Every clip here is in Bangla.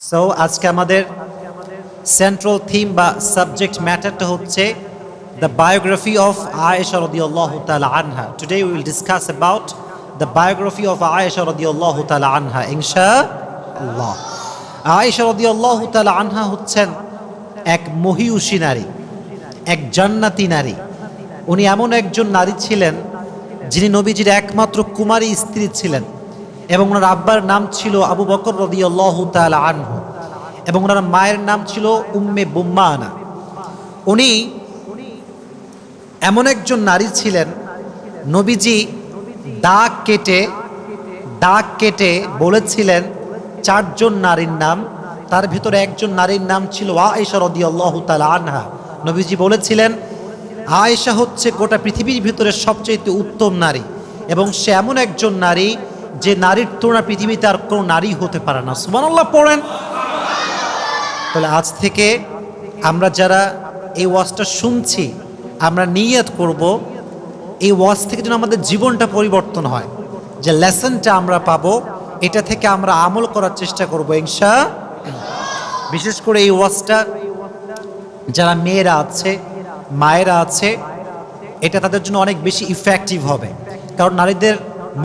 সো আজকে আমাদের সেন্ট্রাল থিম বা সাবজেক্ট ম্যাটারটা হচ্ছে the biography of Aisha radiyallahu ta'ala anha. Today we will discuss about the biography of Aisha radiyallahu ta'ala anha. Inshallah. Aisha radiyallahu ta'ala anha হচ্ছেন এক মহিয়সী নারী, এক জান্নাতি নারী। উনি এমন একজন নারী ছিলেন যিনি নবীজির একমাত্র কুমারী স্ত্রী ছিলেন এবং ওনার আব্বার নাম ছিল আবু বকর রাদিয়াল্লাহু তাআলা আনহু এবং ওনার মায়ের নাম ছিল উম্মে বুম্মানা। উনি এমন একজন নারী ছিলেন, নবীজি দাগ কেটে বলেছিলেন চারজন নারীর নাম, তার ভিতরে একজন নারীর নাম ছিল আয়েশা রাদিয়াল্লাহু তাআলা আনহা। নবীজি বলেছিলেন আয়েশা হচ্ছে গোটা পৃথিবীর ভিতরে সবচেয়ে উত্তম নারী এবং সে এমন একজন নারী যে নারীর তুলনা পৃথিবীতে আর কোনো নারী হতে পারে না। সুবহানাল্লাহ পড়েন। তাহলে আজ থেকে আমরা যারা এই ওয়াজটা শুনছি আমরা নিয়ত করব এই ওয়াজ থেকে যেন আমাদের জীবনটা পরিবর্তন হয়, যে লেসনটা আমরা পাবো এটা থেকে আমরা আমল করার চেষ্টা করব ইনশাআল্লাহ। বিশেষ করে এই ওয়াজটা যারা মেয়েরা আছে, মায়েরা আছে, এটা তাদের জন্য অনেক বেশি ইফেক্টিভ হবে, কারণ নারীদের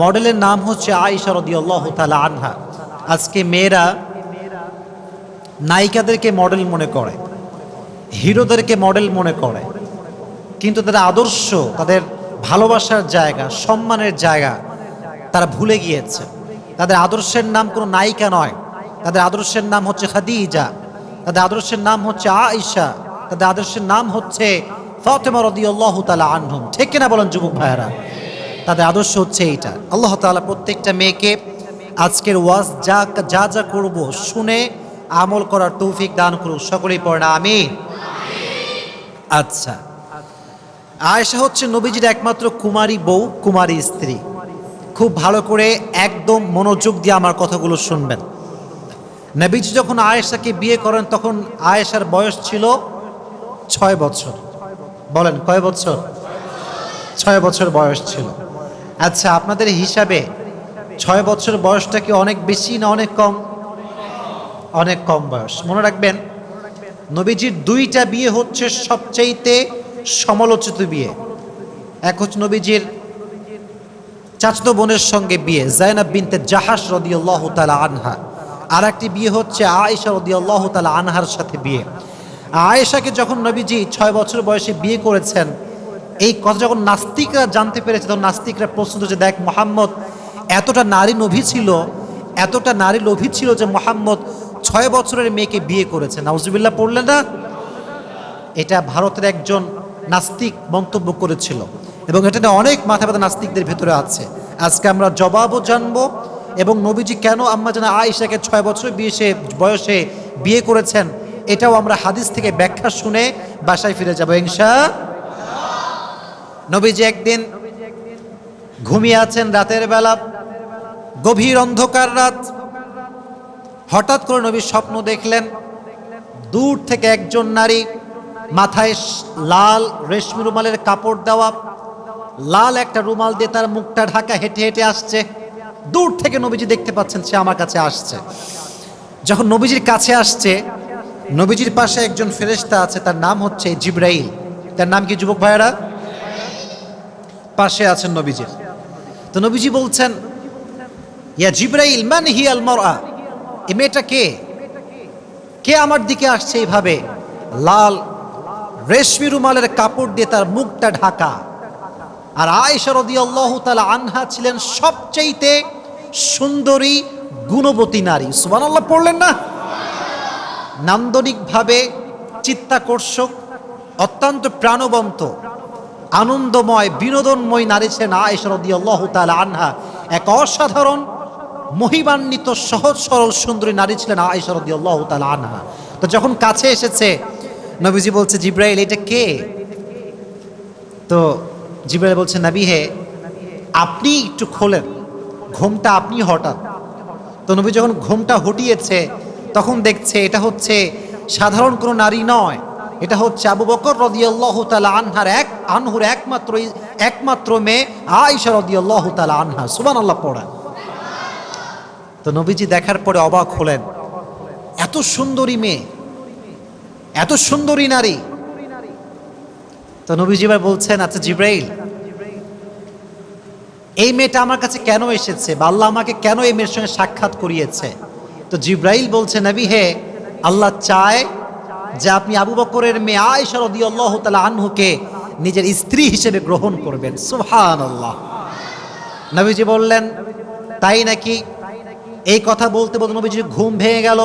মডেলের নাম হচ্ছে আয়েশা রাদিয়াল্লাহু তাআলা আনহা। আজকে মেয়েরা নায়িকাদেরকে মডেল মনে করে, হিরোদেরকে মডেল মনে করে, কিন্তু তাদের আদর্শ, তাদের ভালোবাসার জায়গা, সম্মানের জায়গা তারা ভুলে গিয়েছে। তাদের আদর্শের নাম কোনো নায়িকা নয়, তাদের আদর্শের নাম হচ্ছে খাদিজা, তাদের আদর্শের নাম হচ্ছে আয়েশা, তাদের আদর্শের নাম হচ্ছে ফাতেমা রাদিয়াল্লাহু তাআলা আনহুম। ঠিক কিনা বলেন যুবক ভাইয়েরা? তাদের আদর্শ হচ্ছে এইটা। আল্লাহ তাআলা প্রত্যেকটা মেয়েকে আজকের ওয়াজ যা যা করব শুনে আমল করার তৌফিক দান করুন। সকলেই পড়েন আমিন। আচ্ছা, আয়েশা হচ্ছে নবীজির একমাত্র কুমারী বউ, কুমারী স্ত্রী। খুব ভালো করে একদম মনোযোগ দিয়ে আমার কথাগুলো শুনবেন। নবীজি যখন আয়েশাকে বিয়ে করেন তখন আয়েশার বয়স ছিল 6 বছর। বলেন কয় বছর? 6 বছর বয়স ছিল। আচ্ছা, আপনাদের হিসাবে 6 বছর বয়সটা কি অনেক বেশি না অনেক কম? অনেক কম বয়স। মনে রাখবেন নবীজির 2টা বিয়ে হচ্ছে সবচাইতে সমালোচিত বিয়ে। এক হচ্ছে নবীজির চাচাতো বোনের সঙ্গে বিয়ে, যায়েনব বিনতে জাহাশ রাদিয়াল্লাহু তাআলা আনহা। আর একটি বিয়ে হচ্ছে আয়েশা রাদিয়াল্লাহু তাআলা আনহার সাথে বিয়ে। আয়েশাকে যখন নবীজি 6 বছর বয়সে বিয়ে করেছেন, এই কথা যখন নাস্তিকরা জানতে পেরেছে তখন নাস্তিকরা প্রশ্ন যে দেখ, মুহাম্মদ এতটা নারী লোভী ছিল যে মুহাম্মদ 6 বছরের মেয়েকে বিয়ে করেছে। নাউজুবিল্লাহ পড়লেন না? এটা ভারতের একজন নাস্তিক মন্তব্য করেছিল এবং এটা অনেক মাথা ব্যথা নাস্তিকদের ভেতরে আছে। আজকে আমরা জবাবও জানবো এবং নবীজি কেন আম্মা জানা আয়েশাকে 6 বছর বয়সে বিয়ে করেছেন এটাও আমরা হাদিস থেকে ব্যাখ্যা শুনে বাসায় ফিরে যাবো ইনশাআল্লাহ। নবীজি একদিন ঘুমিয়ে আছেন রাতের বেলা, গভীর অন্ধকার রাত। হঠাৎ করে নবী স্বপ্ন দেখলেন দূর থেকে একজন নারী মাথায় লাল রেশমি রুমালের কাপড় দেওয়া, লাল একটা রুমাল দিয়ে তার মুখটা ঢাকা হেঁটে হেঁটে আসছে। দূর থেকে নবীজি দেখতে পাচ্ছেন সে আমার কাছে আসছে। যখন নবীজির কাছে আসছে, নবীজির পাশে একজন ফেরেশতা আছে, তার নাম হচ্ছে জিবরাইল। তার নাম কি যুবক ভাইয়েরা? পাশে আছেন নবীজির। তো নবীজি বলছেন, ইয়া জিবরাইল মান হিয়াল মারআ, এই মেয়েটা কে আমার দিকে আসছে এইভাবে লাল রেশমি রুমালের কাপড় দিয়ে তার মুখটা ঢাকা? আর আয়েশা রাদিয়াল্লাহু তাআলা আনহা ছিলেন সবচাইতে সুন্দরী গুণবতী নারী। সুবহানাল্লাহ পড়লেন না? নান্দনিকভাবে চিত্তাকর্ষক, অত্যন্ত প্রাণবন্ত, আনন্দময়, বিনোদনময় নারী ছিলেন আয়েশা রাদিয়াল্লাহু তাআলা আনহা। এক অসাধারণ মহিমান্বিত সহজ সরল সুন্দরী নারী ছিলেন আয়েশা রাদিয়াল্লাহু তাআলা আনহা। তো যখন কাছে এসেছে নবীজি বলছে, জিবরাইল এটা কে? তো জিবরাইল বলছে, নবী হে আপনি একটু খোলেন, ঘুমটা আপনি হঠাৎ। তো নবী যখন ঘুমটা হটিয়েছে তখন দেখছে এটা হচ্ছে সাধারণ কোনো নারী নয়, এটা হচ্ছে আবু বকর রাদিয়াল্লাহু তাআলা আনহুর একমাত্র মেয়ে আয়েশা রাদিয়াল্লাহু তাআলা আনহা। সুবহানাল্লাহ পড়া। তো নবীজি দেখার পরে অবাক হলেন, এত সুন্দরী মেয়ে, এত সুন্দরী নারী। তো নবীজি এবার বলছেন, আচ্ছা জিব্রাইল, এই মেয়েটা আমার কাছে কেন এসেছে বা আল্লাহ আমাকে কেন এই মেয়ের সঙ্গে সাক্ষাৎ করিয়েছে? তো জিব্রাইল বলছে, নবী হে, আল্লাহ চায় যে আপনি আবু বকরের মেয়ে আয়েশা রাদিয়াল্লাহু তাআলা আনহুকে নিজের স্ত্রী হিসেবে গ্রহণ করবেন। সুবহানাল্লাহ। নবীজি বললেন, তাই নাকি? এই কথা বলতে বলতে নবীজি ঘুম ভেঙে গেল।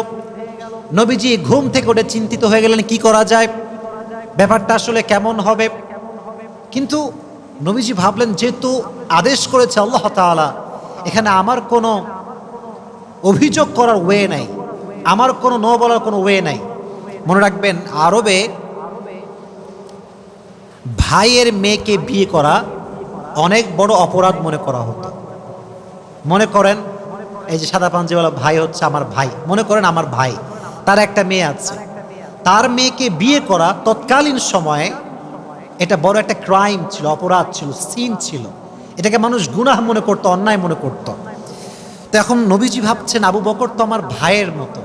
নবীজি ঘুম থেকে উঠে চিন্তিত হয়ে গেলেন, কি করা যায়, ব্যাপারটা আসলে কেমন হবে। কিন্তু নবীজি ভাবলেন, যেহেতু আদেশ করেছে আল্লাহ তাআলা, এখানে আমার কোনো অভিযোগ করার ওয়ে নাই, আমার কোনো নো বলার কোনো ওয়ে নাই। মনে রাখবেন, আরবে ভাইয়ের মেয়েকে বিয়ে করা অনেক বড় অপরাধ মনে করা হতো। মনে করেন, এই যে সাদা পাঞ্জাবিওয়ালা ভাই হচ্ছে আমার ভাই, মনে করেন আমার ভাই, তার একটা মেয়ে আছে, তার মেয়েকে বিয়ে করা তৎকালীন সময়ে এটা বড় একটা ক্রাইম ছিল, অপরাধ ছিল, সিন ছিল। এটাকে মানুষ গুনাহ মনে করতো, অন্যায় মনে করতো। তো এখন নবীজি ভাবছেন, আবু বকর তো আমার ভাইয়ের মতো,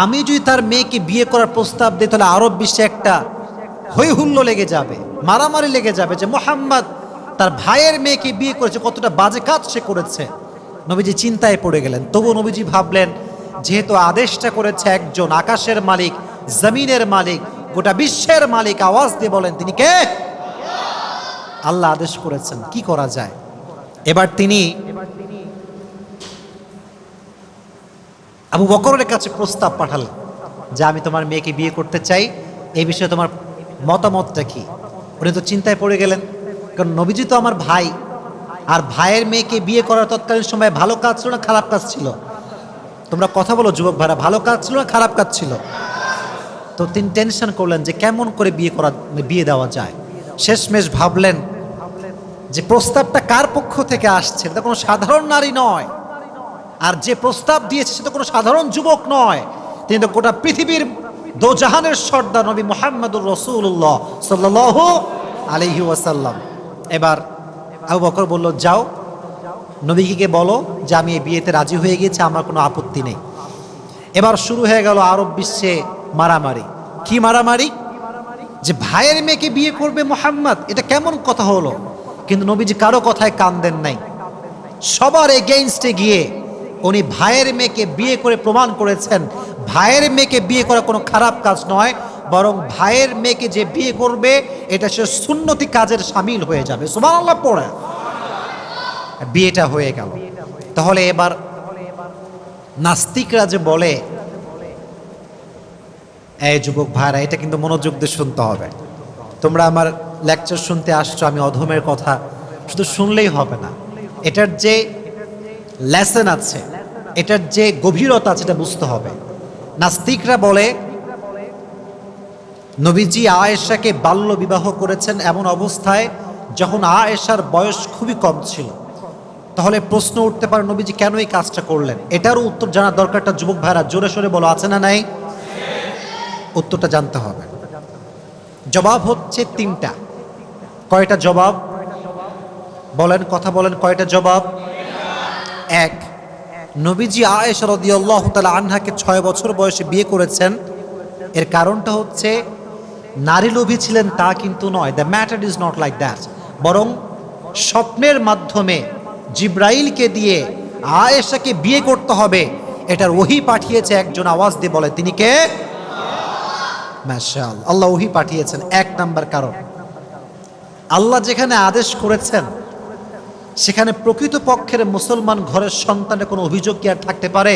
আমি যদি তার মেয়েকে বিয়ে করার প্রস্তাব দিই তাহলে আরব বিশ্বে একটা হৈ হুল্লো লেগে যাবে, মারামারি লেগে যাবে যে মুহাম্মদ তার ভাইয়ের মেয়েকে বিয়ে করেছে, কতটা বাজে কাজ সে করেছে। নবীজি চিন্তায় পড়ে গেলেন। তবু নবীজি ভাবলেন, যেহেতু আদেশটা করেছে একজন আকাশের মালিক, জমিনের মালিক, গোটা বিশ্বের মালিক, আওয়াজ দিয়ে বলেন তিনি কে? আল্লাহ আদেশ করেছেন, কি করা যায়? এবার তিনি আবু বকরের কাছে প্রস্তাব পাঠালেন যে আমি তোমার মেয়েকে বিয়ে করতে চাই, এই বিষয়ে তোমার মতামতটা কি? উনি তো চিন্তায় পড়ে গেলেন, কারণ নবীজি তো আমার ভাই, আর ভাইয়ের মেয়েকে বিয়ে করার তৎকালীন সময় ভালো কাজ ছিল না খারাপ কাজ ছিল? তোমরা কথা বলো যুবক ভাইরা, ভালো কাজ ছিল না খারাপ কাজ ছিল? তো তিনি টেনশন করলেন যে কেমন করে বিয়ে দেওয়া যায়। শেষমেশ ভাবলেন যে প্রস্তাবটা কার পক্ষ থেকে আসছে, এটা কোনো সাধারণ নারী নয়, আর যে প্রস্তাব দিয়েছে সে তো কোনো সাধারণ যুবক নয়, তিনি তো গোটা পৃথিবীর দোজাহানের সর্দার নবী মুহাম্মদুর রাসূলুল্লাহ সাল্লাল্লাহু আলাইহি ওয়াসাল্লাম। এবার আবু বকর বলল, যাও নবীকে বলো যে আমি এই বিয়েতে রাজি হয়ে গিয়েছি, আমার কোনো আপত্তি নেই। এবার শুরু হয়ে গেল আরব বিশ্বে মারামারি। কি মারামারি? যে ভাইয়ের মেয়েকে বিয়ে করবে মুহাম্মদ, এটা কেমন কথা হলো? কিন্তু নবীজি কারো কথায় কান দেন নাই। সবার এগেইনস্টে গিয়ে উনি ভাইয়ের মেয়েকে বিয়ে করে প্রমাণ করেছেন ভাইয়ের মেয়েকে বিয়ে করা কোনো খারাপ কাজ নয়, বরং ভাইয়ের মেয়েকে যে বিয়ে করবে এটা সে সুন্নতি কাজের শামিল হয়ে যাবে। সুবহানাল্লাহ পড়ে বিয়েটা হয়ে গেল। তাহলে এবার নাস্তিকরা যে বলে, এই যুবক ভাইরা, এটা কিন্তু মনোযোগ দিয়ে শুনতে হবে। তোমরা আমার লেকচার শুনতে আসছো, আমি অধমের কথা শুধু শুনলেই হবে না, এটার যে লেসন আছে, এটার যে গভীরতা আছে, এটা বুঝতে হবে। নাস্তিকরা বলে নবীজি আয়েশাকে বাল্য বিবাহ করেছেন এমন অবস্থায় যখন আয়েশার বয়স খুবই কম ছিল। তাহলে প্রশ্ন উঠতে পারে, নবীজি কেন এই কাজটা করলেন? এটারও উত্তর জানার দরকারটা যুবক ভাইরা জোরে সোরে বলো, আছে না নাই? উত্তরটা জানতে হবে। জবাব হচ্ছে তিনটা। কয়টা জবাব বলেন? কথা বলেন, কয়টা জবাব? এক, নবীজি আয়েশা রাদিয়াল্লাহু তাআলা আনহাকে 6 বছর বয়সে বিয়ে করেছেন, এর কারণটা হচ্ছে নারী লোভী ছিলেন তা কিন্তু নয়। The matter is not like that. বরং স্বপ্নের মাধ্যমে জিব্রাইলকে দিয়ে আয়েশাকে বিয়ে করতে হবে, এটার ওহী পাঠিয়েছে একজন। আওয়াজ দিয়ে বলে তিনি কে? মাশাআল্লাহ, আল্লাহ ওহী পাঠিয়েছেন। এক নাম্বার কারণ, আল্লাহ যেখানে আদেশ করেছেন সেখানে প্রকৃত পক্ষের মুসলমান ঘরের সন্তানের কোনো অভিযোগ কি আর থাকতে পারে?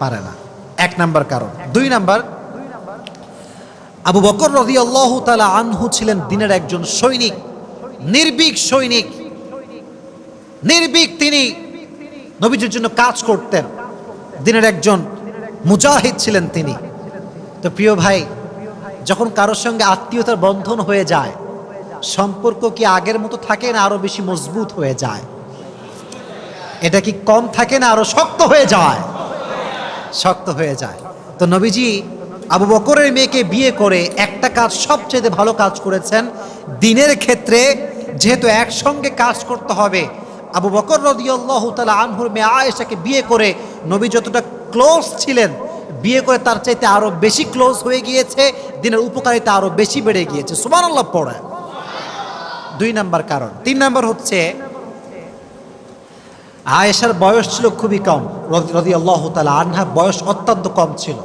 পারে না। এক নাম্বার কারণ। দুই নাম্বার, আবু বকর রাদিয়াল্লাহু তাআলা আনহু ছিলেন দিনের একজন সৈনিক, নির্ভীক সৈনিক, নির্ভীক। তিনি নবীজির জন্য কাজ করতেন, দিনের একজন মুজাহিদ ছিলেন তিনি। তো প্রিয় ভাই, যখন কারোর সঙ্গে আত্মীয়তার বন্ধন হয়ে যায়, সম্পর্ক কি আগের মতো থাকে না আরো বেশি মজবুত হয়ে যায়? এটা কি কম থাকে না আরো শক্ত হয়ে যায়? শক্ত হয়ে যায়। তো নবীজি আবু বকরের মেয়েকে বিয়ে করে একটা কাজ সবচেয়ে ভালো কাজ করেছেন। দিনের ক্ষেত্রে যেহেতু একসঙ্গে কাজ করতে হবে, আবু বকর রাদিয়াল্লাহু তাআলা আনহুর মেয়ে আয়েশাকে বিয়ে করে নবী যতটা ক্লোজ ছিলেন, বিয়ে করে তার চাইতে আরো বেশি ক্লোজ হয়ে গিয়েছে, দিনের উপকারিতা আরো বেশি বেড়ে গিয়েছে। সুবহানাল্লাহ পড়ে। 2 নাম্বার কারণ। 3 নাম্বার হচ্ছে আয়েশার বয়স ছিল খুবই কম, রাদিয়াল্লাহু তাআলা আনহা বয়স অত্যন্ত কম ছিল।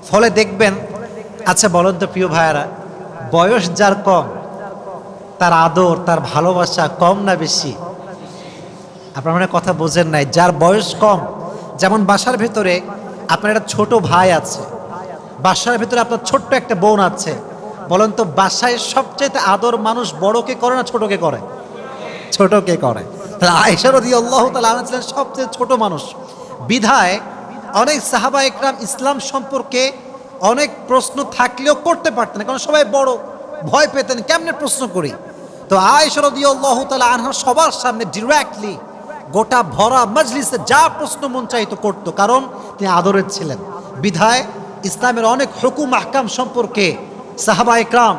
ফলে দেখবেন, আচ্ছা বলেন তো প্রিয় ভাইয়ারা, বয়স যার কম তার আদর, তার ভালোবাসা কম না বেশি? আপনার মানে কথা বোঝেন নাই। যার বয়স কম, যেমন বাসার ভেতরে আপনার একটা ছোট ভাই আছে, বাসার ভেতরে আপনার ছোট্ট একটা বোন আছে, বলেন তো বাসায় সবচেয়ে আদর মানুষ বড়কে করে না ছোটকে করে? ছোটকে করে। তাহলে আয়েশা রাদিয়াল্লাহু তাআলা আনহা ছিলেন সবচেয়ে ছোট মানুষ। বিধায় অনেক সাহাবা একরাম ইসলাম সম্পর্কে অনেক প্রশ্ন থাকলেও করতে পারতেন না, কারণ সবাই বড়, ভয় পেতেন কেমনে প্রশ্ন করি। তো আয়েশা রাদিয়াল্লাহু তাআলা আনহা সবার সামনে ডিরেক্টলি গোটা ভরা মজলিসে যা প্রশ্ন মন চাইতো করতো, কারণ তিনি আদরের ছিলেন। বিধায় ইসলামের অনেক হুকুম আহকাম সম্পর্কে সাহাবা একরাম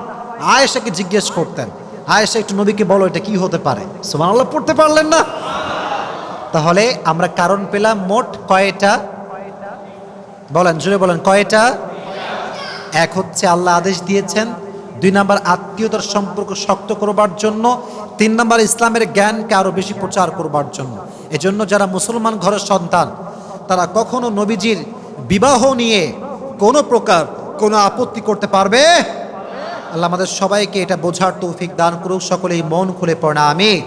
আয়েশাকে জিজ্ঞেস করতেন, আয়েশা একটু নবীকে বলো এটা কি হতে পারে। সুবহানাল্লাহ পড়তে পারলেন না? তাহলে আমরা কারণ পেলাম মোট কয়টা? বলেন, জোরে বলেন, কয়টা? এক হচ্ছে আল্লাহ আদেশ দিয়েছেন, 2 নাম্বার আত্মীয়তার সম্পর্ক শক্ত করবার জন্য, 3 নাম্বার ইসলামের জ্ঞানকে আরো বেশি প্রচার করবার জন্য। এজন্য যারা মুসলমান ঘরের সন্তান তারা কখনো নবীজির বিবাহ নিয়ে কোনো প্রকার কোনো আপত্তি করতে পারবে? আল্লাহ আমাদের সবাইকে এটা বোঝার তৌফিক দান করুক। সকলেই মন খুলে পড়া আমিন।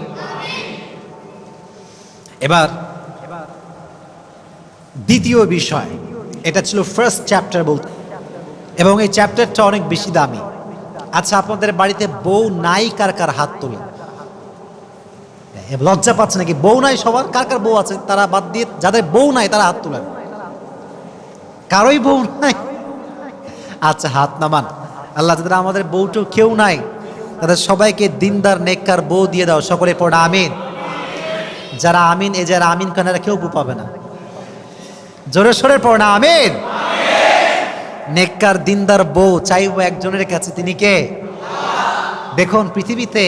এবার দ্বিতীয় বিষয়, এটা ছিল ফার্স্ট চ্যাপ্টার বলতে, এবং এই চ্যাপ্টারটা অনেক বেশি দামি। আচ্ছা, আপনাদের বাড়িতে বউ নাই কার কার হাত তোলে? লজ্জা পাচ্ছে নাকি? বউ নাই সবার? কার কার বউ আছে তারা বাদ দিয়ে যাদের বউ নাই তারা হাত তোলেন। কারোই বউ নাই? আচ্ছা হাত নামান। আল্লাহ যাদের আমাদের বউটো কেউ নাই তাদের সবাইকে দিনদার নেককার বউ দিয়ে দাও। সকলে পড়া আমিন। যারা আমিন, এ যারা আমিন কানারা কেউ বউ পাবে না। জোরে সোরে পড়া আমিন। নেককার দিনদার বউ চাইবো একজনের কাছে, তিনি কে? দেখুন পৃথিবীতে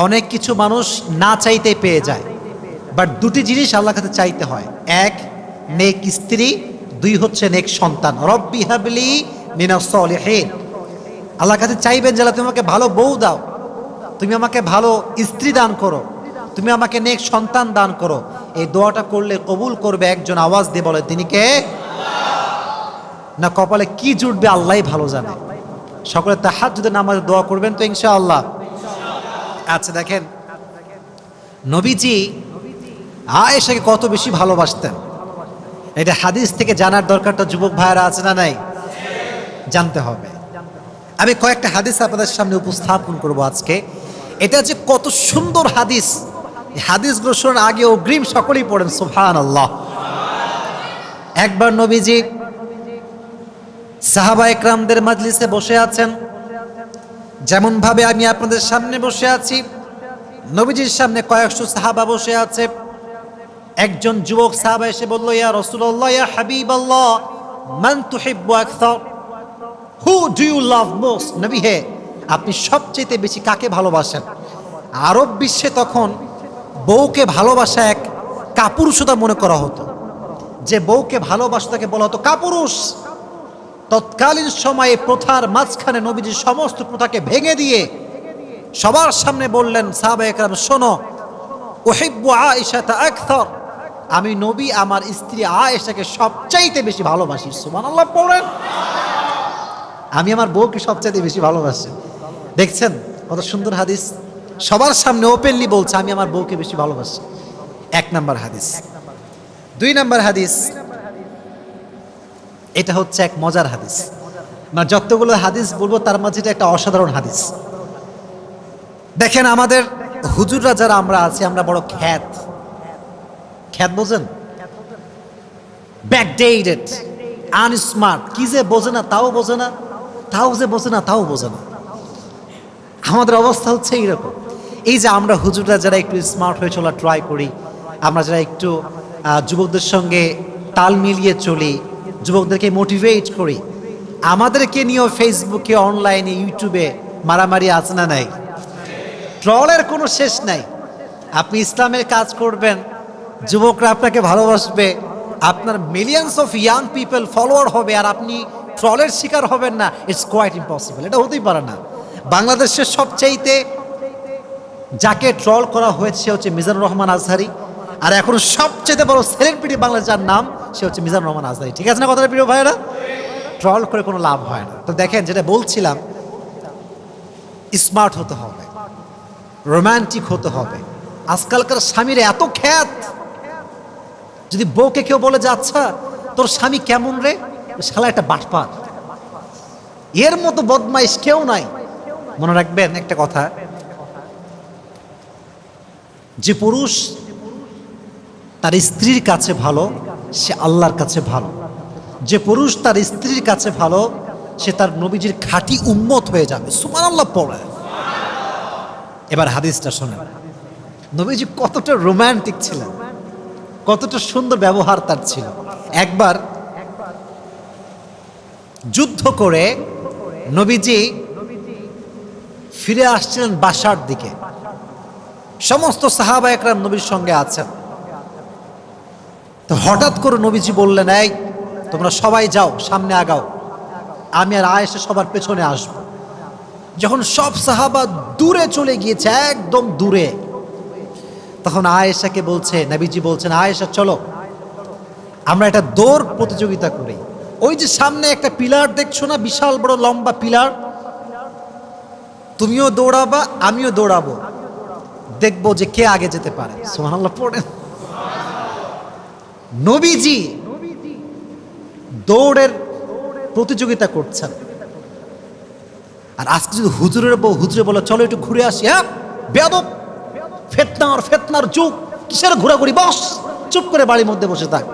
অনেক কিছু মানুষ না চাইতে পেয়ে যায়, বাট 2টি জিনিস আল্লাহর কাছে চাইতে হয়। 1 নেক স্ত্রী, 2 হচ্ছে নেক সন্তান। রব্বি হাবলি মিনাস সলিহিন। আল্লাহর কাছে চাইবেন যে তুমি আমাকে ভালো বউ দাও, তুমি আমাকে ভালো স্ত্রী দান করো, তুমি আমাকে নেক সন্তান দান করো। এই দোয়াটা করলে কবুল করবে একজন, আওয়াজ দিয়ে বলে তিনি কে? না কপালে কি জুটবে আল্লাহই ভালো জানে। সকলে তাহাজ্জুদের নামাজে দোয়া করবেন তো ইনশাআল্লাহ। আচ্ছা দেখেন, নবীজি আয়েশাকে কত বেশি ভালোবাসতেন এটা হাদিস থেকে জানার দরকারটা যুবক ভাইয়েরা আছে না নাই? জানতে হবে। আমি কয়েকটা হাদিস আপনাদের সামনে উপস্থাপন করব আজকে। এটা যে কত সুন্দর হাদিস, এই হাদিসগুলো শোনার আগে অগ্রিম সকলেই পড়েন সুবহানাল্লাহ। একবার নবীজি সাহাবা একরামদের মাজলিসে বসে আছেন, যেমন ভাবে আমি আপনাদের সামনে বসে আছি। নবীজির সামনে কয়েকশো সাহাবা বসে আছে। একজন যুবক সাহাবা এসে বলল, ইয়া রাসূলুল্লাহ, ইয়া হাবিবাল্লাহ, মান তুহিব্বু আকসার? Who do you love most? নবী হে, আপনি সবচেয়ে বেশি কাকে ভালোবাসেন? আরব বিশ্বে তখন বউকে ভালোবাসা এক কাপুরুষতা মনে করা হতো। যে বউকে ভালোবাসা তাকে বলা হতো কাপুরুষ। তৎকালীন সময়ে প্রথার মাঝখানে নবীজি সমস্ত প্রথাকে ভেঙে দিয়ে সবার সামনে বললেন, সাহাবায়ে কেরাম শোনো, উহিব্বু আয়েশাতা আকসার, আমি নবী আমার স্ত্রী আয়েশাকে সবচাইতে বেশি ভালোবাসি। সুবহানাল্লাহ পড়েন। আমি আমার বউকে সবচাইতে বেশি ভালোবাসি। দেখছেন কত সুন্দর হাদিস, সবার সামনে ওপেনলি বলছে আমি আমার বউকে বেশি ভালোবাসি। 1 নাম্বার হাদিস। 2 নাম্বার হাদিস, এটা হচ্ছে এক মজার হাদিস। মানে যতগুলো হাদিস বলবো তার মাঝে এটা একটা অসাধারণ হাদিস। দেখেন আমাদের হুজুররা যারা আমরা আছি, আমরা বড় খ্যাত বোঝেন, ব্যাকডেটেড, আনস্মার্ট, কি যে বোঝে না তাও বোঝে না, তাও যে বোঝে না তাও বোঝে না। আমাদের অবস্থা হচ্ছে এইরকম। এই যে আমরা হুজুররা যারা একটু স্মার্ট হয়ে চলা ট্রাই করি, আমরা যারা একটু যুবকদের সঙ্গে তাল মিলিয়ে চলি, যুবকদেরকে মোটিভেট করি, আমাদেরকে নিয়েও ফেসবুকে, অনলাইনে, ইউটিউবে মারামারি আছে না নাই? ট্রলের কোনো শেষ নাই। আপনি ইসলামের কাজ করবেন, যুবকরা আপনাকে ভালোবাসবে, আপনার millions of young people follower হবে আর আপনি ট্রলের শিকার হবেন না, ইটস কোয়াইট ইম্পসিবল। এটা হতেই পারে না। বাংলাদেশের সবচাইতে যাকে ট্রল করা হয়েছে সে হচ্ছে মিজানুর রহমান আজহারি, আর এখন সবচেয়ে বড় সেলিব্রিটি বাংলাদেশ যার নাম সে হচ্ছে মিজানুর রহমান আজহারি। ঠিক আছে না কথাটা প্রিয় ভাইয়েরা? ট্রল করে কোনো লাভ হয় না। তো দেখেন, যেটা বলছিলাম, স্মার্ট হতে হবে, রোমান্টিক হতে হবে। আজকালকার স্বামীর এত খ্যাত, যদি বউকে কেউ বলে যে আচ্ছা তোর স্বামী কেমন রে, শালা একটা বাটপার, এর মতো বদমাইশ কেউ নাই। মনে রাখবেন একটা কথা, যে পুরুষ তার স্ত্রীর কাছে ভালো সে আল্লাহর কাছে ভালো, যে পুরুষ তার স্ত্রীর কাছে ভালো সে তার নবীজির খাঁটি উম্মত হয়ে যাবে। সুবহানাল্লাহ পড়ে। এবার হাদিসটা শোনেন, নবীজি কতটা রোমান্টিক ছিলেন, কতটা সুন্দর ব্যবহার তার ছিল। একবার যুদ্ধ করে নবীজি ফিরে আসছিলেন বাসার দিকে, সমস্ত সাহাবা একরাম নবীর সঙ্গে আছেন। তো হঠাৎ করে নবীজি বললেন, এই তোমরা সবাই যাও, সামনে আগাও, আমি আর আয়েশা সবার পেছনে আসব। যখন সব সাহাবা দূরে চলে গিয়েছে, একদম দূরে, তখন আয়েশাকে বলছে, নবীজি বলছেন, আয়েশা চলো আমরা একটা দৌড় প্রতিযোগিতা করি। ওই যে সামনে একটা পিলার দেখছো না, বিশাল বড় লম্বা পিলার, তুমিও দৌড়াবা আমিও দৌড়াবো, দেখবো যে কে আগে যেতে পারে। সুবহানাল্লাহ পড়েন। নবীজি দৌড়ের প্রতিযোগিতা করছেন, আর আজকে যদি হুজুরের বউ হুজুরে বলে চলো একটু ঘুরে আসি, হ্যাঁ বেয়াদব, ফেতনার যুগ, কিসের ঘোরাঘুরি, বস চুপ করে বাড়ির মধ্যে বসে থাক।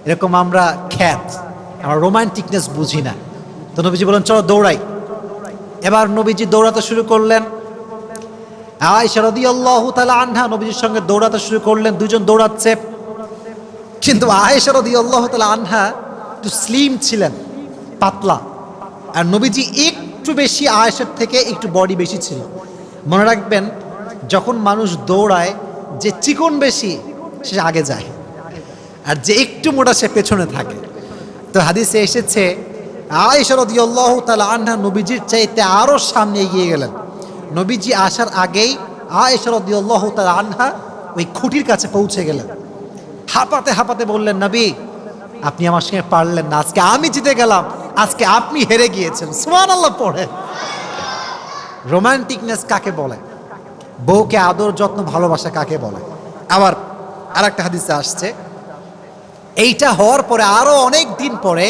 এরকম আমরা খ্যাত, আমরা রোমান্টিকনেস বুঝি না। তো নবীজি বলেন চলো দৌড়াই। এবার নবীজি দৌড়াতে শুরু করলেন। আয়েশা রাদিয়াল্লাহু তাআলা আনহা নবীজির সঙ্গে দৌড়াতে শুরু করলেন, দুজন দৌড়াচ্ছে। কিন্তু আয়েশা রাদিয়াল্লাহু তাআলা আনহা একটু স্লিম ছিলেন, পাতলা, আর নবীজি একটু বেশি, আয়েশার থেকে একটু বডি বেশি ছিল। মনে রাখবেন, যখন মানুষ দৌড়ায় যে চিকন বেশি সে আগে যায়, আর যে একটু মোটা সে পেছনে থাকে। তো হাদিসে এসেছে আয়েশা রাদিয়াল্লাহু তাআলা আনহা নবীজির চাইতে আরো সামনে এগিয়ে গেলেন। নবীজি আসার আগেই আয়েশা রাদিয়াল্লাহু তাআলা আনহা ওই খুঁটির কাছে পৌঁছে গেলেন। হাঁপাতে হাঁপাতে বললেন, নবী আপনি আমার সঙ্গে পারলেন না, আজকে আমি জিতে গেলাম, আজকে আপনি হেরে গিয়েছেন। সুবহানাল্লাহ পড়ে। রোমান্টিকনেস কাকে বলে? বউকে আদর যত্ন ভালোবাসা কাকে বলে? আবার আর একটা হাদিসে আসছে, এইটা হওয়ার পরে আরো অনেক দিন পরে